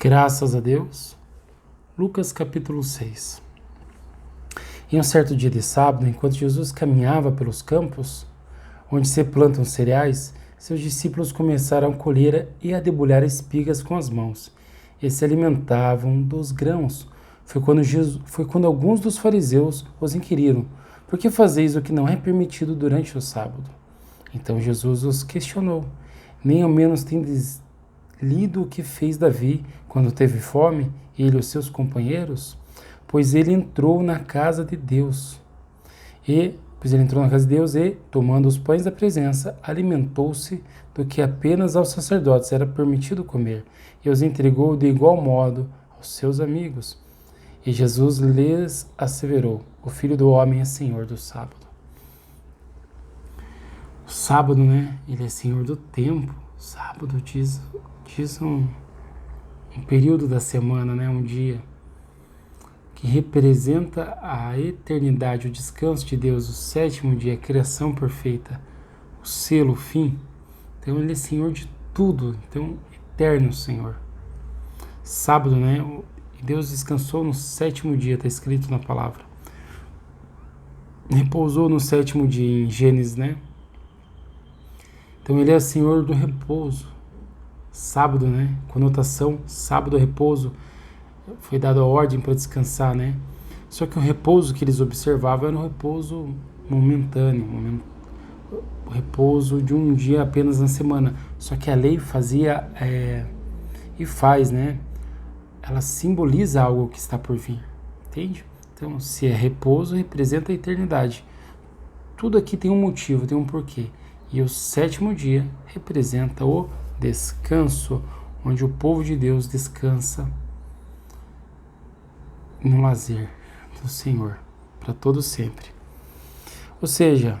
Graças a Deus. Lucas capítulo 6. Em um certo dia de sábado, enquanto Jesus caminhava pelos campos, onde se plantam cereais, seus discípulos começaram a colher e a debulhar espigas com as mãos, e se alimentavam dos grãos. Foi quando alguns dos fariseus os inquiriram: por que fazeis o que não é permitido durante o sábado? Então Jesus os questionou: nem ao menos tendes lido o que fez Davi quando teve fome, ele e os seus companheiros? Pois ele entrou na casa de Deus e, tomando os pães da presença, alimentou-se do que apenas aos sacerdotes era permitido comer, e os entregou de igual modo aos seus amigos. E Jesus lhes asseverou: o Filho do Homem é Senhor do sábado. O sábado, ele é Senhor do tempo. Sábado diz um período da semana, um dia que representa a eternidade, o descanso de Deus, o sétimo dia, a criação perfeita, o selo, o fim. Então ele é Senhor de tudo, então eterno Senhor. Sábado, e Deus descansou no sétimo dia, está escrito na palavra. Repousou no sétimo dia, em Gênesis, Então ele é Senhor do repouso. Sábado, conotação, sábado, repouso, foi dada a ordem para descansar, Só que o repouso que eles observavam era um repouso momentâneo, o repouso de um dia apenas na semana. Só que a lei fazia e faz, ela simboliza algo que está por vir, entende? Então, se é repouso, representa a eternidade. Tudo aqui tem um motivo, tem um porquê. E o sétimo dia representa o descanso, onde o povo de Deus descansa no lazer do Senhor, para todo sempre. Ou seja,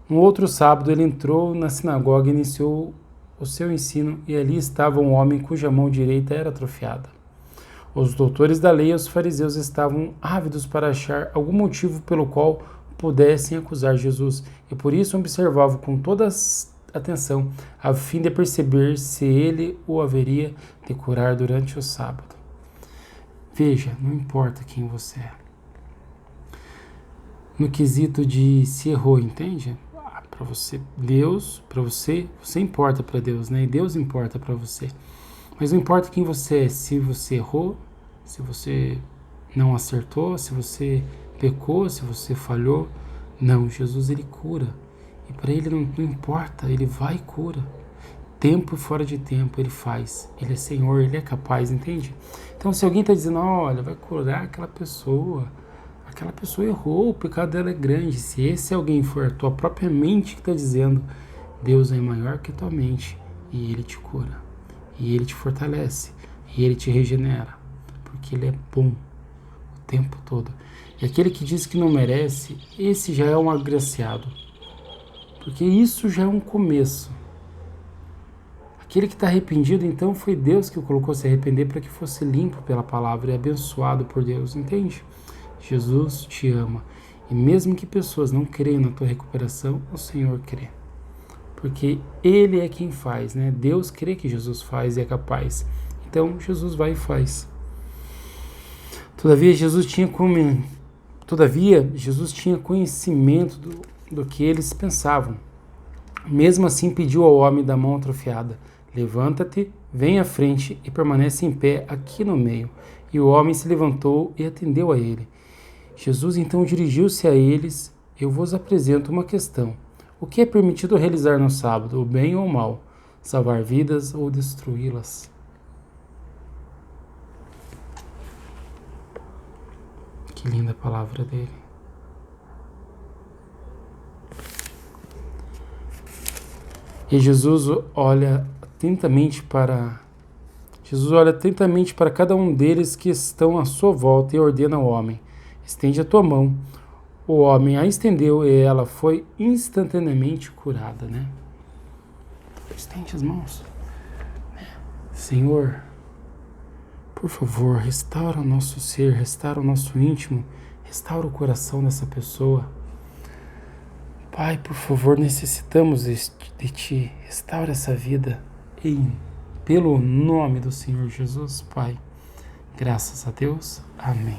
no outro sábado ele entrou na sinagoga e iniciou o seu ensino, e ali estava um homem cuja mão direita era atrofiada. Os doutores da lei e os fariseus estavam ávidos para achar algum motivo pelo qual pudessem acusar Jesus, e por isso observavam com toda atenção, a fim de perceber se ele o haveria de curar durante o sábado. Veja, não importa quem você é. No quesito de se errou, entende? Para você, Deus, para você importa para Deus, E Deus importa para você. Mas não importa quem você é, se você errou, se você não acertou, se você pecou, se você falhou. Não, Jesus ele cura. E para ele não importa, ele vai e cura. Tempo e fora de tempo ele faz. Ele é Senhor, ele é capaz, entende? Então se alguém está dizendo, olha, vai curar aquela pessoa errou, o pecado dela é grande. Se esse alguém for a tua própria mente que está dizendo, Deus é maior que a tua mente, e ele te cura, e ele te fortalece, e ele te regenera, porque ele é bom o tempo todo. E aquele que diz que não merece, esse já é um agraciado, porque isso já é um começo. Aquele que está arrependido, então, foi Deus que o colocou a se arrepender para que fosse limpo pela palavra e abençoado por Deus, entende? Jesus te ama. E mesmo que pessoas não creiam na tua recuperação, o Senhor crê. Porque Ele é quem faz, Deus crê que Jesus faz e é capaz. Então, Jesus vai e faz. Todavia, Jesus tinha conhecimento do que eles pensavam. Mesmo assim, pediu ao homem da mão atrofiada: levanta-te, vem à frente e permanece em pé aqui no meio. E o homem se levantou e atendeu a ele. Jesus então dirigiu-se a eles: eu vos apresento uma questão. O que é permitido realizar no sábado, o bem ou o mal? Salvar vidas ou destruí-las? Que linda a palavra dele. E Jesus olha atentamente para cada um deles que estão à sua volta e ordena ao homem: estende a tua mão. O homem a estendeu e ela foi instantaneamente curada, Estende as mãos. Senhor, por favor, restaura o nosso ser, restaura o nosso íntimo, restaura o coração dessa pessoa. Pai, por favor, necessitamos de Ti. Restaura essa vida em pelo nome do Senhor Jesus, Pai. Graças a Deus. Amém.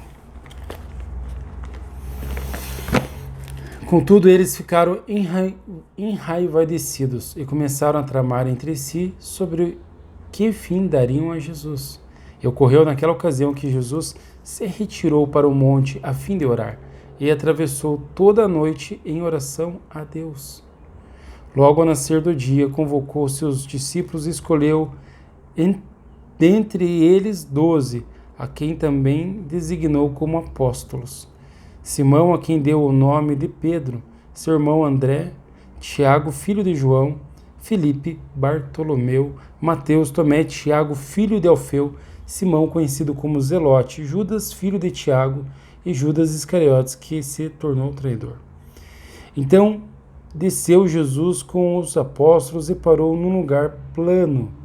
Contudo, eles ficaram enraivecidos e começaram a tramar entre si sobre que fim dariam a Jesus. E ocorreu naquela ocasião que Jesus se retirou para o monte a fim de orar, e atravessou toda a noite em oração a Deus. Logo ao nascer do dia, convocou seus discípulos e escolheu dentre eles 12, a quem também designou como apóstolos: Simão, a quem deu o nome de Pedro, seu irmão André, Tiago, filho de João, Filipe, Bartolomeu, Mateus, Tomé, Tiago, filho de Alfeu, Simão, conhecido como Zelote, Judas, filho de Tiago, e Judas Iscariotes, que se tornou traidor. Então desceu Jesus com os apóstolos e parou num lugar plano.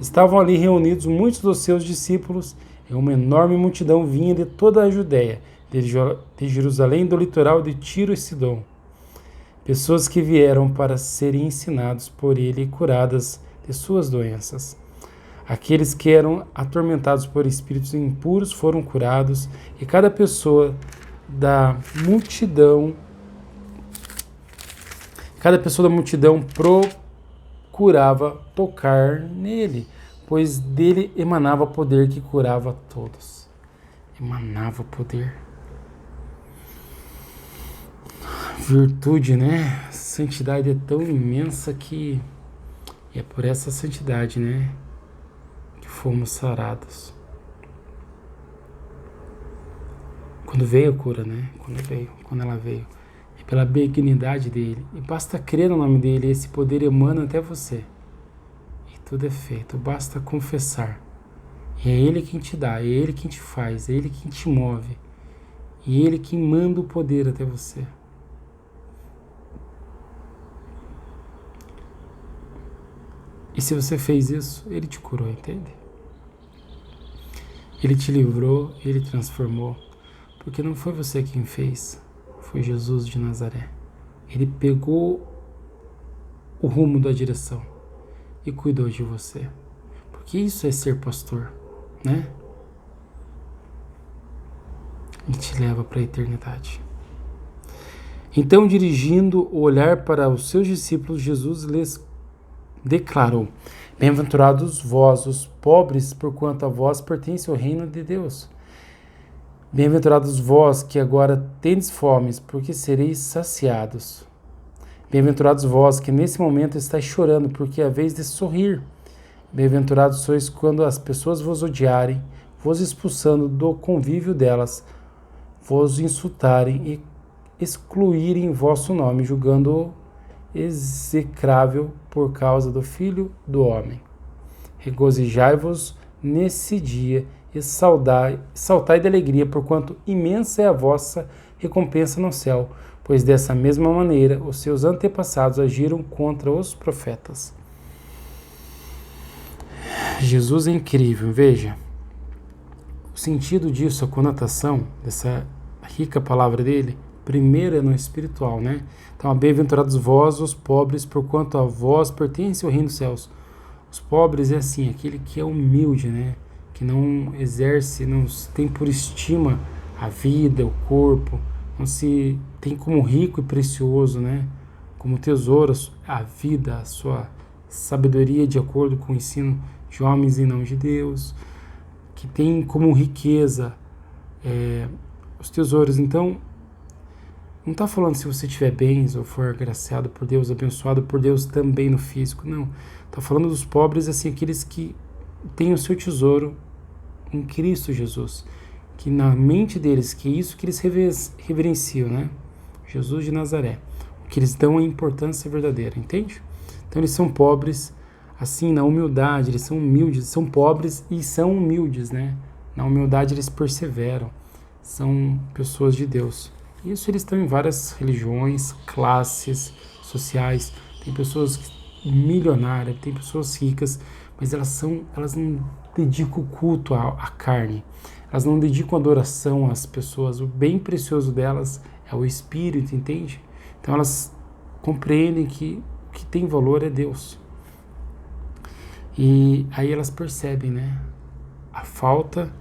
Estavam ali reunidos muitos dos seus discípulos, e uma enorme multidão vinha de toda a Judéia, de Jerusalém, do litoral de Tiro e Sidom. Pessoas que vieram para serem ensinados por ele e curadas de suas doenças. Aqueles que eram atormentados por espíritos impuros foram curados, e cada pessoa da multidão procurava tocar nele, pois dele emanava poder que curava todos. Emanava poder. Virtude, né? Santidade é tão imensa que é por essa santidade, né, que fomos sarados. Quando veio a cura, né? Quando ela veio. É pela benignidade dele. E basta crer no nome dele, esse poder emana até você. E tudo é feito, basta confessar. E é ele quem te dá, é ele quem te faz, é ele quem te move. E é ele quem manda o poder até você. E se você fez isso, ele te curou, entende? Ele te livrou, ele transformou. Porque não foi você quem fez, foi Jesus de Nazaré. Ele pegou o rumo da direção e cuidou de você. Porque isso é ser pastor, né? Ele te leva para a eternidade. Então, dirigindo o olhar para os seus discípulos, Jesus lhes declarou: Bem-aventurados vós, os pobres, porquanto a vós pertence o reino de Deus. Bem-aventurados vós que agora tendes fomes, porque sereis saciados. Bem-aventurados vós que nesse momento estáis chorando, porque é a vez de sorrir. Bem-aventurados sois quando as pessoas vos odiarem, vos expulsando do convívio delas, vos insultarem e excluírem vosso nome, julgando-o execrável por causa do Filho do Homem. Regozijai-vos nesse dia e saltai de alegria, porquanto imensa é a vossa recompensa no céu, pois dessa mesma maneira os seus antepassados agiram contra os profetas. Jesus é incrível, veja. O sentido disso, a conotação dessa rica palavra dele, primeiro é no espiritual, né? Então, bem-aventurados vós, os pobres, porquanto a vós pertence o reino dos céus. Os pobres é assim, aquele que é humilde, né? Que não exerce, não tem por estima a vida, o corpo, não se tem como rico e precioso, né? Como tesouro a vida, a sua sabedoria de acordo com o ensino de homens e não de Deus, que tem como riqueza os tesouros. Então, não está falando se você tiver bens ou for agraciado por Deus, abençoado por Deus também no físico, não. Está falando dos pobres, assim, aqueles que têm o seu tesouro em Cristo Jesus, que na mente deles, que é isso que eles reverenciam, né? Jesus de Nazaré, o que eles dão a importância verdadeira, entende? Então eles são pobres, assim, na humildade, eles são humildes, são pobres e são humildes, né? Na humildade eles perseveram, são pessoas de Deus. Isso eles estão em várias religiões, classes sociais, tem pessoas milionárias, tem pessoas ricas, mas elas não dedicam culto à carne, elas não dedicam adoração às pessoas. O bem precioso delas é o Espírito, entende? Então elas compreendem que o que tem valor é Deus. E aí elas percebem, né? A falta,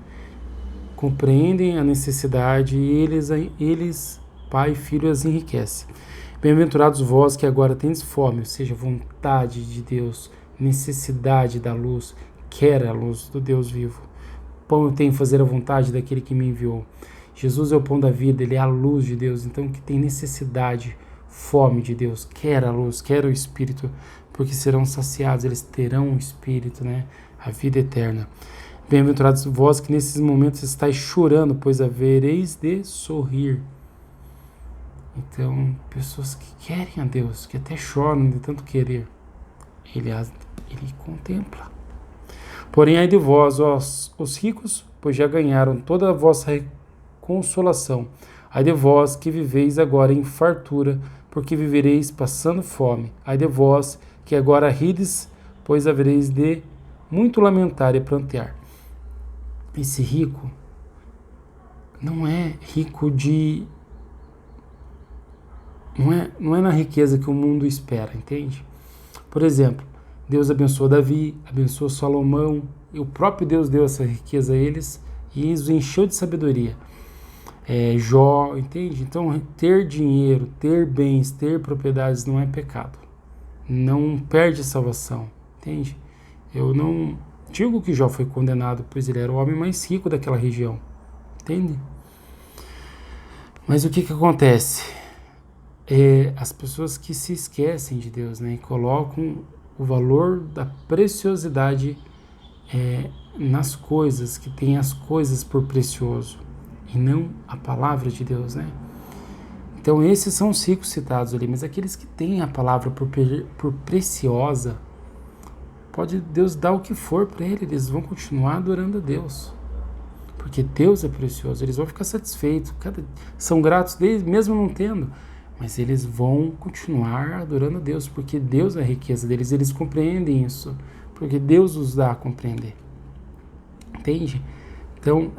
compreendem a necessidade e eles, pai e filho, as enriquecem. Bem-aventurados vós que agora tendes fome, ou seja, vontade de Deus, necessidade da luz, quer a luz do Deus vivo. Pão eu tenho fazer a vontade daquele que me enviou. Jesus é o pão da vida, ele é a luz de Deus, então que tem necessidade, fome de Deus, quer a luz, quer o Espírito, porque serão saciados, eles terão o Espírito, né? A vida eterna. Bem-aventurados vós que nesses momentos estáis chorando, pois havereis de sorrir. Então, pessoas que querem a Deus, que até choram de tanto querer, ele contempla. Porém, ai de vós, os ricos, pois já ganharam toda a vossa consolação. Ai de vós que viveis agora em fartura, porque vivereis passando fome. Ai de vós que agora rides, pois havereis de muito lamentar e prantear. Esse rico não é rico de... Não é na riqueza que o mundo espera, entende? Por exemplo, Deus abençoou Davi, abençoou Salomão, e o próprio Deus deu essa riqueza a eles e os encheu de sabedoria. Jó, entende? Então, ter dinheiro, ter bens, ter propriedades não é pecado. Não perde a salvação, entende? Eu não digo que Jó foi condenado, pois ele era o homem mais rico daquela região, entende? Mas o que acontece? As pessoas que se esquecem de Deus, né, e colocam o valor da preciosidade nas coisas, que tem as coisas por precioso, e não a palavra de Deus, né? Então esses são os ricos citados ali, mas aqueles que têm a palavra por preciosa, pode Deus dar o que for para eles vão continuar adorando a Deus, porque Deus é precioso, eles vão ficar satisfeitos, são gratos mesmo não tendo, mas eles vão continuar adorando a Deus, porque Deus é a riqueza deles, eles compreendem isso, porque Deus os dá a compreender, entende? Então,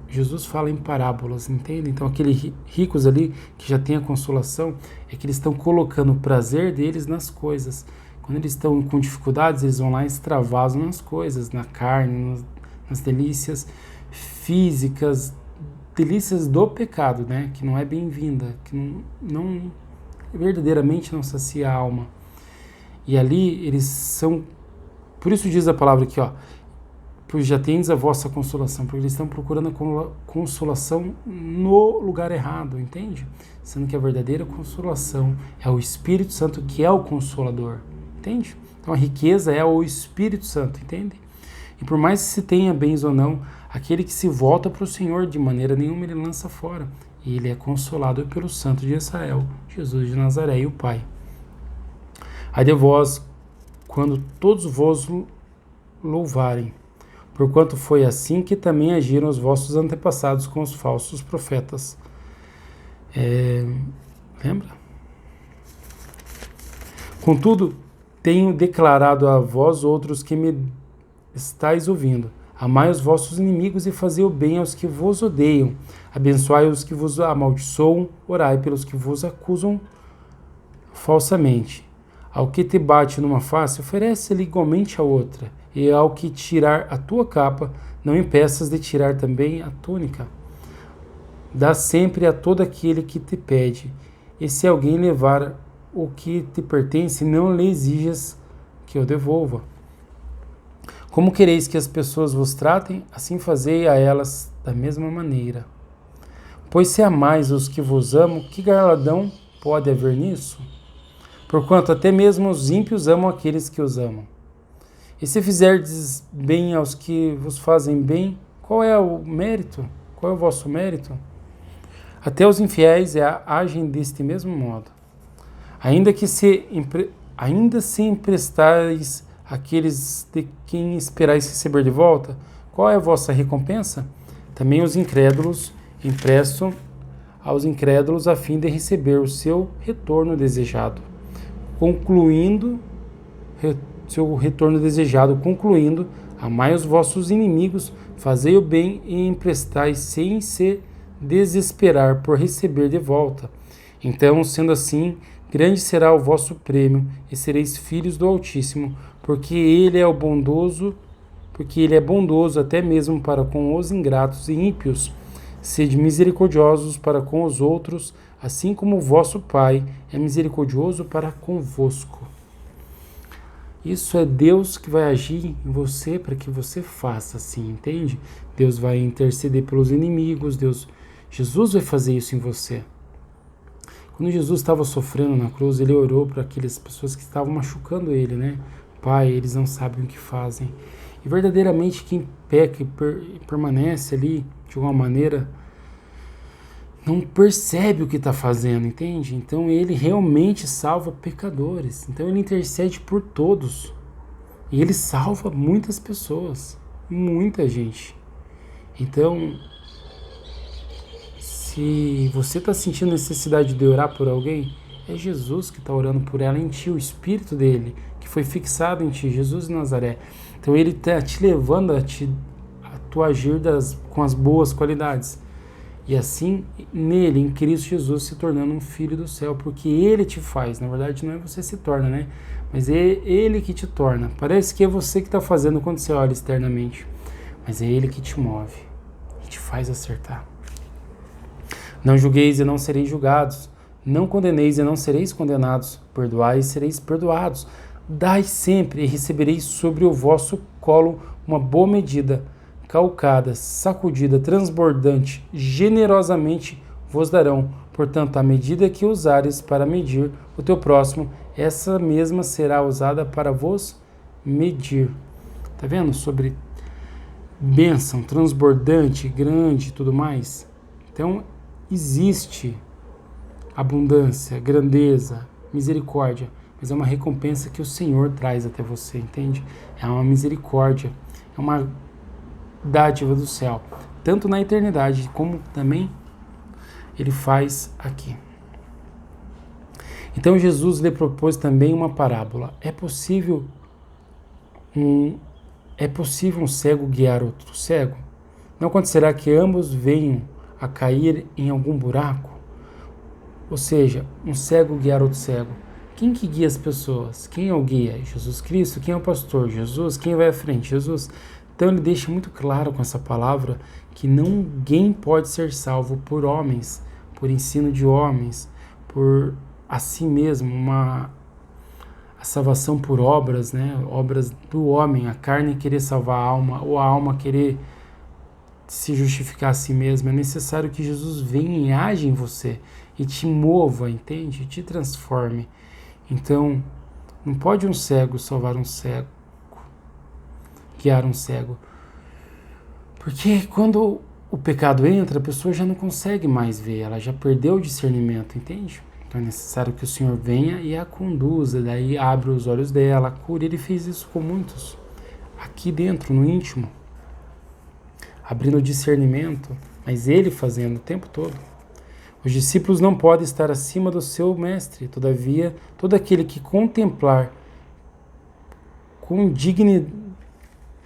Jesus fala em parábolas, entende? Então, aqueles ricos ali, que já têm a consolação, é que eles estão colocando o prazer deles nas coisas. Quando eles estão com dificuldades, eles vão lá e extravasam nas coisas, na carne, nas delícias físicas, delícias do pecado, né? Que não é bem-vinda, que não verdadeiramente não sacia a alma. E ali eles são, por isso diz a palavra aqui, ó, pois já tendes a vossa consolação, porque eles estão procurando a consolação no lugar errado, entende? Sendo que a verdadeira consolação é o Espírito Santo, que é o Consolador, entende? Então a riqueza é o Espírito Santo, entende? E por mais que se tenha bens ou não, aquele que se volta para o Senhor, de maneira nenhuma ele lança fora. E ele é consolado pelo Santo de Israel, Jesus de Nazaré e o Pai. Ai de vós, quando todos vos louvarem, porquanto foi assim que também agiram os vossos antepassados com os falsos profetas. Lembra? Contudo, tenho declarado a vós outros que me estáis ouvindo: amai os vossos inimigos e fazei o bem aos que vos odeiam, abençoai os que vos amaldiçoam, orai pelos que vos acusam falsamente. Ao que te bate numa face, oferece-lhe igualmente a outra, e ao que tirar a tua capa, não impeças de tirar também a túnica. Dá sempre a todo aquele que te pede, e se alguém levar o que te pertence, não lhe exijas que eu devolva. Como quereis que as pessoas vos tratem, assim fazei a elas da mesma maneira. Pois se amais os que vos amam, que galardão pode haver nisso? Porquanto até mesmo os ímpios amam aqueles que os amam. E se fizerdes bem aos que vos fazem bem, qual é o mérito? Qual é o vosso mérito? Até os infiéis agem deste mesmo modo. Ainda se emprestais aqueles de quem esperais receber de volta, qual é a vossa recompensa? Também os incrédulos emprestam aos incrédulos a fim de receber o seu retorno desejado. Concluindo, amai os vossos inimigos, fazei o bem e emprestai sem se desesperar por receber de volta. Então, sendo assim, grande será o vosso prêmio e sereis filhos do Altíssimo, porque ele é bondoso até mesmo para com os ingratos e ímpios. Sede misericordiosos para com os outros, assim como o vosso Pai é misericordioso para convosco. Isso é Deus que vai agir em você para que você faça assim, entende? Deus vai interceder pelos inimigos, Jesus vai fazer isso em você. Quando Jesus estava sofrendo na cruz, ele orou para aquelas pessoas que estavam machucando ele, né? Pai, eles não sabem o que fazem. E verdadeiramente quem peca e permanece ali, de alguma maneira, não percebe o que está fazendo, entende? Então ele realmente salva pecadores. Então ele intercede por todos. E ele salva muitas pessoas, muita gente. Então, se você está sentindo necessidade de orar por alguém, é Jesus que está orando por ela em ti, o Espírito dele, que foi fixado em ti, Jesus de Nazaré. Então ele está te levando a tu agir com as boas qualidades. E assim, nele, em Cristo Jesus, se tornando um filho do céu, porque ele te faz. Na verdade, não é você se torna, né? Mas é ele que te torna. Parece que é você que está fazendo quando você olha externamente, mas é ele que te move e te faz acertar. Não julgueis e não sereis julgados. Não condeneis e não sereis condenados. Perdoai e sereis perdoados. Dai sempre e recebereis sobre o vosso colo uma boa medida, calcada, sacudida, transbordante, generosamente vos darão. Portanto, a medida que usares para medir o teu próximo, essa mesma será usada para vos medir. Tá vendo? Sobre bênção, transbordante, grande e tudo mais. Então, existe abundância, grandeza, misericórdia, mas é uma recompensa que o Senhor traz até você, entende? É uma misericórdia, é uma dádiva do céu, tanto na eternidade como também ele faz aqui. Então Jesus lhe propôs também uma parábola. É possível um cego guiar outro cego? Não acontecerá que ambos venham a cair em algum buraco? Ou seja, um cego guiar outro cego. Quem que guia as pessoas? Quem é o guia? Jesus Cristo. Quem é o pastor? Jesus. Quem vai à frente? Jesus. Então ele deixa muito claro com essa palavra que ninguém pode ser salvo por homens, por ensino de homens, por a si mesmo, a salvação por obras, né? Obras do homem, a carne querer salvar a alma, ou a alma querer se justificar a si mesma. É necessário que Jesus venha e age em você e te mova, entende? E te transforme. Então, não pode um cego salvar um cego, guiar um cego. Porque quando o pecado entra, a pessoa já não consegue mais ver, ela já perdeu o discernimento, entende? Então é necessário que o Senhor venha e a conduza, daí abre os olhos dela, cura. Ele fez isso com muitos, aqui dentro, no íntimo, abrindo o discernimento, mas ele fazendo o tempo todo. Os discípulos não podem estar acima do seu mestre, todavia, todo aquele que contemplar com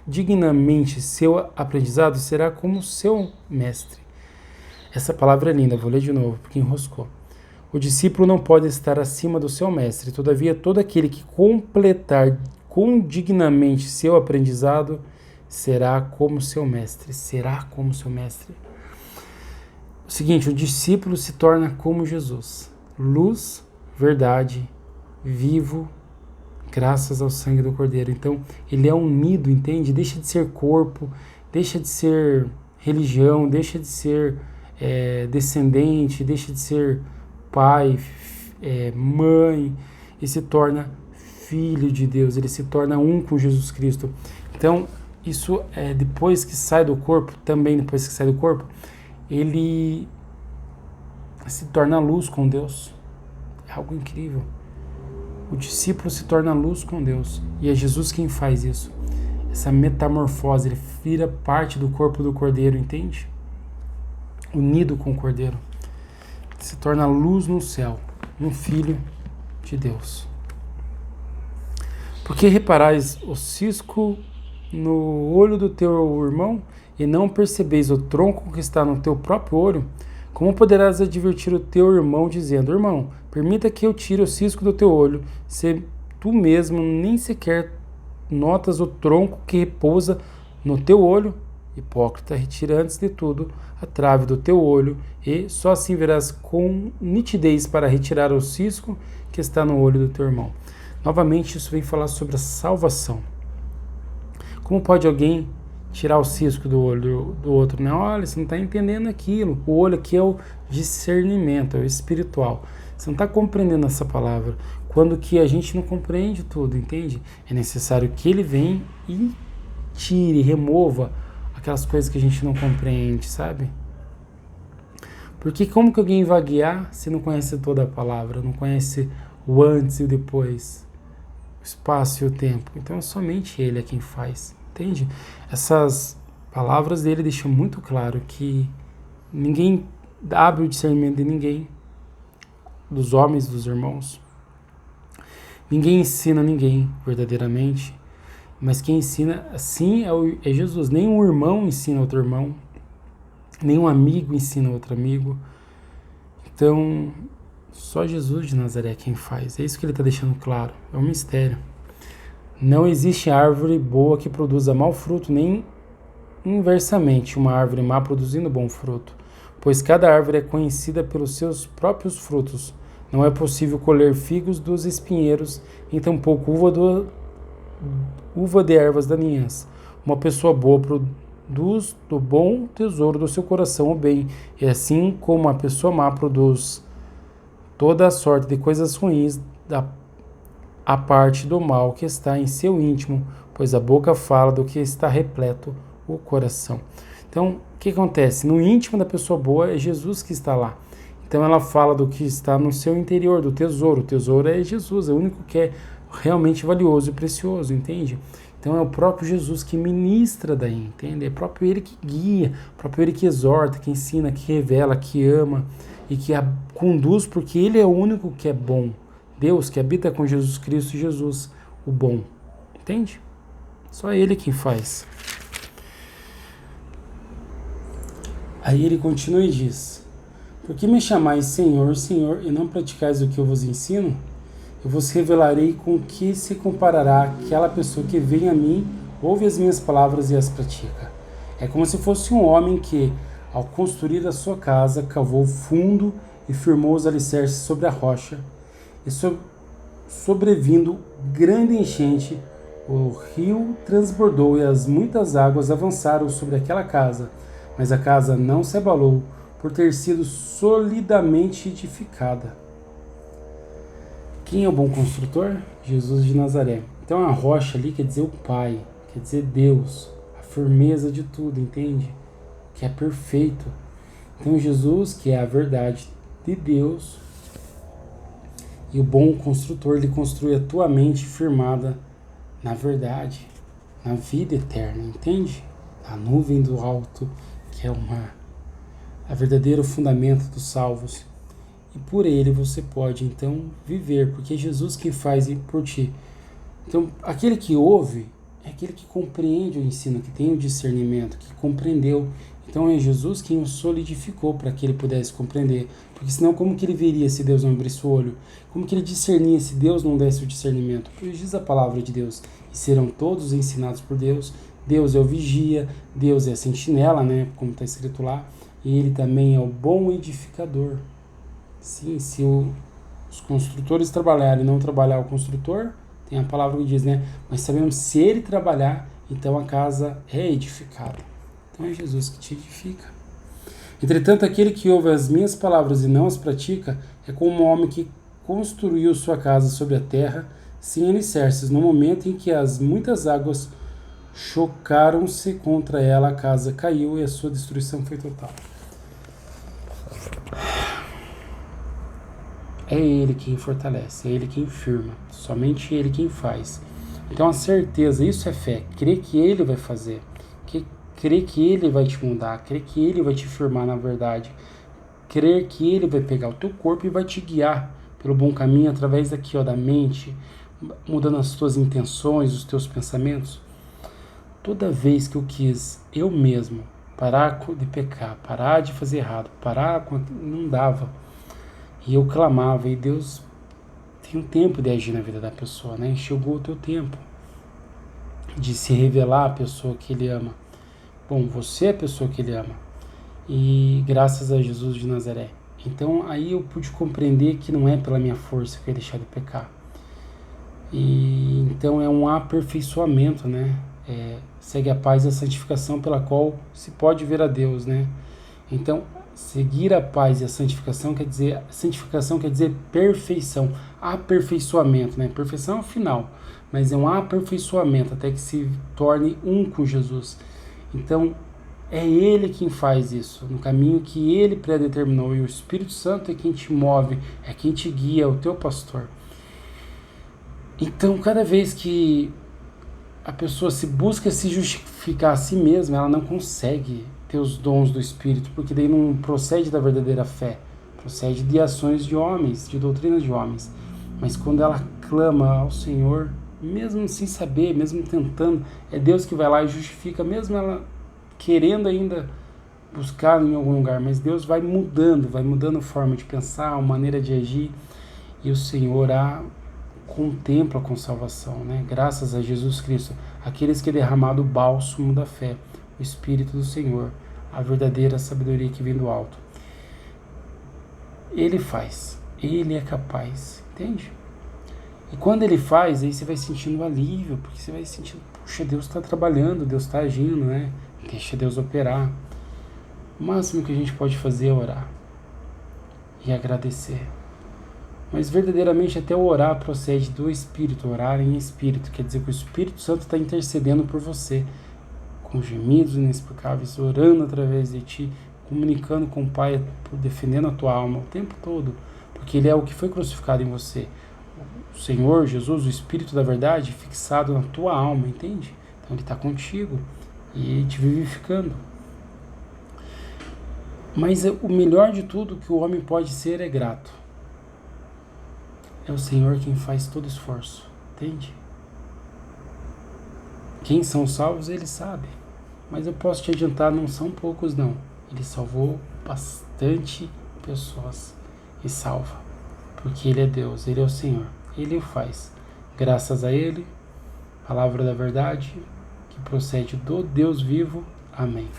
dignamente seu aprendizado será como seu mestre. Essa palavra é linda, vou ler de novo, porque enroscou. O discípulo não pode estar acima do seu mestre, todavia todo aquele que completar com dignamente seu aprendizado será como seu mestre. Será como seu mestre. O seguinte, o discípulo se torna como Jesus, luz, verdade, vivo, graças ao sangue do Cordeiro. Então, ele é unido, entende? Deixa de ser corpo, deixa de ser religião, deixa de ser descendente, deixa de ser pai, mãe, e se torna filho de Deus, ele se torna um com Jesus Cristo. Então, isso depois que sai do corpo, também depois que sai do corpo, ele se torna luz com Deus. É algo incrível. O discípulo se torna luz com Deus. E é Jesus quem faz isso. Essa metamorfose, ele vira parte do corpo do Cordeiro, entende? Unido com o Cordeiro. Se torna luz no céu, um filho de Deus. Porque reparais o cisco no olho do teu irmão e não percebeis o tronco que está no teu próprio olho? Como poderás advertir o teu irmão dizendo: irmão, permita que eu tire o cisco do teu olho, se tu mesmo nem sequer notas o tronco que repousa no teu olho? Hipócrita, retira antes de tudo a trave do teu olho, e só assim verás com nitidez para retirar o cisco que está no olho do teu irmão. Novamente, isso vem falar sobre a salvação. Como pode alguém tirar o cisco do olho do outro? Né? Olha, você não está entendendo aquilo. O olho aqui é o discernimento, é o espiritual. Você não está compreendendo essa palavra. Quando que a gente não compreende tudo, entende? É necessário que ele venha e tire, remova aquelas coisas que a gente não compreende, sabe? Porque como que alguém vai guiar se não conhece toda a palavra, não conhece o antes e o depois, o espaço e o tempo? Então somente ele é quem faz, entende? Essas palavras dele deixam muito claro que ninguém abre o discernimento de ninguém, dos homens, dos irmãos. Ninguém ensina ninguém verdadeiramente, mas quem ensina, sim, é Jesus. Nenhum irmão ensina outro irmão, nenhum amigo ensina outro amigo. Então, só Jesus de Nazaré é quem faz. É isso que ele está deixando claro, é um mistério. Não existe árvore boa que produza mau fruto, nem inversamente uma árvore má produzindo bom fruto, pois cada árvore é conhecida pelos seus próprios frutos. Não é possível colher figos dos espinheiros, nem tampouco uva de ervas daninhas. Uma pessoa boa produz do bom tesouro do seu coração o bem, e assim como a pessoa má produz toda a sorte de coisas ruins a parte do mal que está em seu íntimo, pois a boca fala do que está repleto o coração. Então, o que acontece? No íntimo da pessoa boa é Jesus que está lá. Então ela fala do que está no seu interior, do tesouro. O tesouro é Jesus, é o único que é realmente valioso e precioso, entende? Então é o próprio Jesus que ministra daí, entende? É próprio ele que guia, próprio ele que exorta, que ensina, que revela, que ama e que conduz, porque ele é o único que é bom. Deus que habita com Jesus Cristo e Jesus, o bom. Entende? Só ele quem faz. Aí ele continua e diz: por que me chamais Senhor, Senhor, e não praticais o que eu vos ensino? Eu vos revelarei com que se comparará aquela pessoa que vem a mim, ouve as minhas palavras e as pratica. É como se fosse um homem que, ao construir a sua casa, cavou fundo e firmou os alicerces sobre a rocha, e sobrevindo grande enchente, o rio transbordou e as muitas águas avançaram sobre aquela casa, mas a casa não se abalou, por ter sido solidamente edificada. Quem é o bom construtor? Jesus de Nazaré. Então a rocha ali quer dizer o Pai, quer dizer Deus, a firmeza de tudo, entende? Que é perfeito. Então Jesus, que é a verdade de Deus, e o bom construtor, ele construi a tua mente firmada na verdade, na vida eterna, entende? A nuvem do alto, que é a verdadeiro fundamento dos salvos. E por ele você pode, então, viver, porque é Jesus que faz por ti. Então, aquele que ouve é aquele que compreende o ensino, que tem o discernimento, que compreendeu. Então, é Jesus quem o solidificou para que ele pudesse compreender. Porque senão, como que ele veria se Deus não abrisse o olho? Como que ele discernia se Deus não desse o discernimento? Pois diz a palavra de Deus: e serão todos ensinados por Deus. Deus é o vigia, Deus é a sentinela, né? Como está escrito lá. E ele também é o bom edificador. Sim, se os construtores trabalharem e não trabalhar o construtor, tem a palavra que diz, né? Mas sabemos, se ele trabalhar, então a casa é edificada. Então é Jesus que te edifica. Entretanto, aquele que ouve as minhas palavras e não as pratica, é como um homem que construiu sua casa sobre a terra, sem alicerces. No momento em que as muitas águas chocaram-se contra ela, a casa caiu e a sua destruição foi total. É ele quem fortalece, é ele quem firma, somente ele quem faz. Então a certeza, isso é fé, crer que ele vai fazer, crer que ele vai te mudar, crer que ele vai te firmar na verdade, crer que ele vai pegar o teu corpo e vai te guiar pelo bom caminho através daqui, ó, da mente, mudando as tuas intenções, os teus pensamentos. Toda vez que eu quis, eu mesmo, parar de pecar, parar de fazer errado, não dava. E eu clamava, e Deus tem um tempo de agir na vida da pessoa, né? Chegou o teu tempo. de se revelar a pessoa que ele ama. Bom, você é a pessoa que ele ama. E graças a Jesus de Nazaré. Então aí eu pude compreender que não é pela minha força que eu ia deixar de pecar. E então é um aperfeiçoamento, né? Segue a paz e a santificação pela qual se pode ver a Deus, né? Então, seguir a paz e a santificação quer dizer perfeição, aperfeiçoamento, né? Perfeição é o final, mas é um aperfeiçoamento até que se torne um com Jesus. Então, é Ele quem faz isso, no caminho que Ele predeterminou, e o Espírito Santo é quem te move, é quem te guia, é o teu pastor. Então, cada vez que a pessoa se busca se justificar a si mesma, ela não consegue ter os dons do Espírito, porque daí não procede da verdadeira fé, procede de ações de homens, de doutrinas de homens. Mas quando ela clama ao Senhor, mesmo sem saber, mesmo tentando, é Deus que vai lá e justifica, mesmo ela querendo ainda buscar em algum lugar, mas Deus vai mudando a forma de pensar, a maneira de agir, e o Senhor contempla com salvação, né? Graças a Jesus Cristo, aqueles que é derramado o bálsamo da fé, o Espírito do Senhor, a verdadeira sabedoria que vem do alto. Ele faz, Ele é capaz, entende? E quando Ele faz, aí você vai sentindo alívio, porque você vai sentindo, puxa, Deus está trabalhando, Deus está agindo, né? Deixa Deus operar. O máximo que a gente pode fazer é orar e agradecer. Mas verdadeiramente até o orar procede do Espírito, orar em Espírito, quer dizer que o Espírito Santo está intercedendo por você, com gemidos inexplicáveis, orando através de ti, comunicando com o Pai, defendendo a tua alma o tempo todo, porque Ele é o que foi crucificado em você. O Senhor Jesus, o Espírito da verdade, fixado na tua alma, entende? Então Ele está contigo e te vivificando. Mas o melhor de tudo que o homem pode ser é grato. É o Senhor quem faz todo esforço, entende? Quem são salvos, Ele sabe. Mas eu posso te adiantar, não são poucos não. Ele salvou bastante pessoas e salva. Porque Ele é Deus, Ele é o Senhor. Ele o faz. Graças a Ele, palavra da verdade, que procede do Deus vivo. Amém.